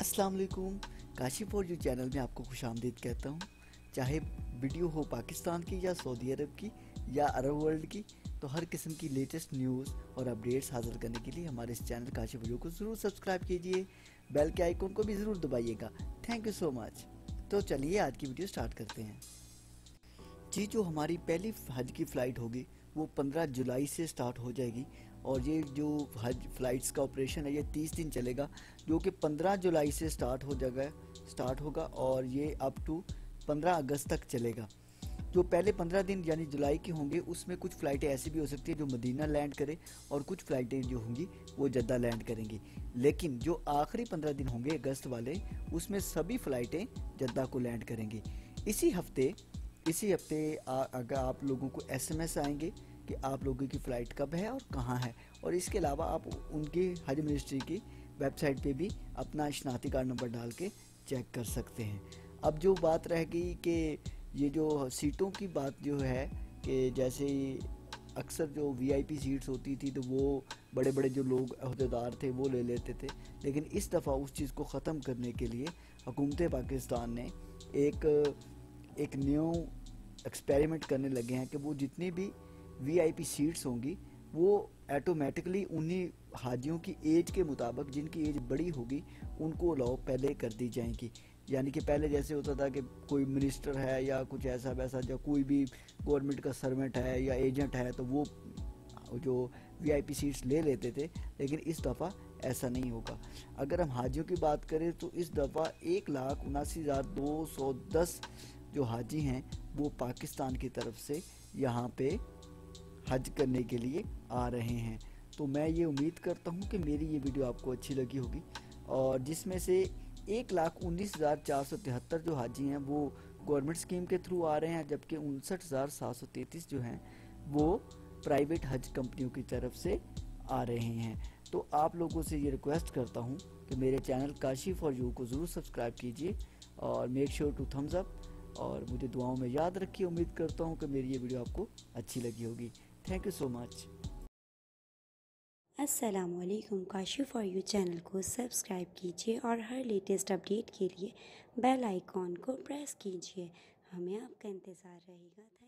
अस्सलाम वालेकुम। Kashi for you channel में आपको खुशामदीद कहता हूँ। चाहे वीडियो हो पाकिस्तान की या सऊदी अरब की या अरब वर्ल्ड की, तो हर किस्म की लेटेस्ट न्यूज़ और अपडेट्स हासिल करने के लिए हमारे इस चैनल काशी फॉर यू को ज़रूर सब्सक्राइब कीजिए। बेल के आइकन को भी ज़रूर दबाइएगा। Thank you so much. तो चलिए आज की वीडियो स्टार्ट करते हैं। जी, जो हमारी पहली हज की फ़्लाइट होगी वो 15 जुलाई से स्टार्ट हो जाएगी और ये जो हज फ़्लाइट्स का ऑपरेशन है ये 30 दिन चलेगा, जो कि 15 जुलाई से स्टार्ट होगा और ये अप टू 15 अगस्त तक चलेगा। जो पहले 15 दिन यानी जुलाई के होंगे उसमें कुछ फ़्लाइटें ऐसी भी हो सकती है जो मदीना लैंड करे और कुछ फ़्लाइटें जो होंगी वो जद्दा लैंड करेंगी। लेकिन जो आखिरी 15 दिन होंगे अगस्त वाले, उसमें सभी फ़्लाइटें जद्दा को लैंड करेंगी। इसी हफ्ते अगर आप लोगों को एसएमएस आएंगे कि आप लोगों की फ़्लाइट कब है और कहाँ है, और इसके अलावा आप उनकी हज मिनिस्ट्री की वेबसाइट पे भी अपना शनाख्ती कार्ड नंबर डाल के चेक कर सकते हैं। अब जो बात रह गई कि ये जो सीटों की बात जो है कि जैसे अक्सर जो वीआईपी सीट्स होती थी तो वो बड़े बड़े जो लोग अहदेदार थे वो ले लेते थे, लेकिन इस दफ़ा उस चीज़ को ख़त्म करने के लिए हुकूमत पाकिस्तान ने एक न्यू एक्सपेरिमेंट करने लगे हैं कि वो जितनी भी वीआईपी सीट्स होंगी वो ऑटोमेटिकली उन्हीं हाजियों की एज के मुताबिक, जिनकी एज बड़ी होगी उनको अलाउ पहले कर दी जाएंगी। यानी कि पहले जैसे होता था कि कोई मिनिस्टर है या कुछ ऐसा वैसा, या कोई भी गवर्नमेंट का सर्वेंट है या एजेंट है तो वो जो वीआईपी सीट्स ले लेते थे, लेकिन इस दफ़ा ऐसा नहीं होगा। अगर हम हाजियों की बात करें तो इस दफ़ा 1,79,210 जो हाजी हैं वो पाकिस्तान की तरफ से यहाँ पे हज करने के लिए आ रहे हैं। तो मैं ये उम्मीद करता हूँ कि मेरी ये वीडियो आपको अच्छी लगी होगी, और जिसमें से 1,19,473 जो हाजी हैं वो गवर्नमेंट स्कीम के थ्रू आ रहे हैं, जबकि 59,733 जो हैं वो प्राइवेट हज कंपनियों की तरफ से आ रहे हैं। तो आप लोगों से ये रिक्वेस्ट करता हूँ कि मेरे चैनल काशी फॉर यू को ज़रूर सब्सक्राइब कीजिए और make sure to thumbs up, और मुझे दुआओं में याद रखिए। उम्मीद करता हूँ कि मेरी ये वीडियो आपको अच्छी लगी होगी। Thank you so much. अस्सलामुअलैकुम। काशी फॉर यू चैनल को सब्सक्राइब कीजिए और हर लेटेस्ट अपडेट के लिए बेल आइकॉन को प्रेस कीजिए। हमें आपका इंतज़ार रहेगा।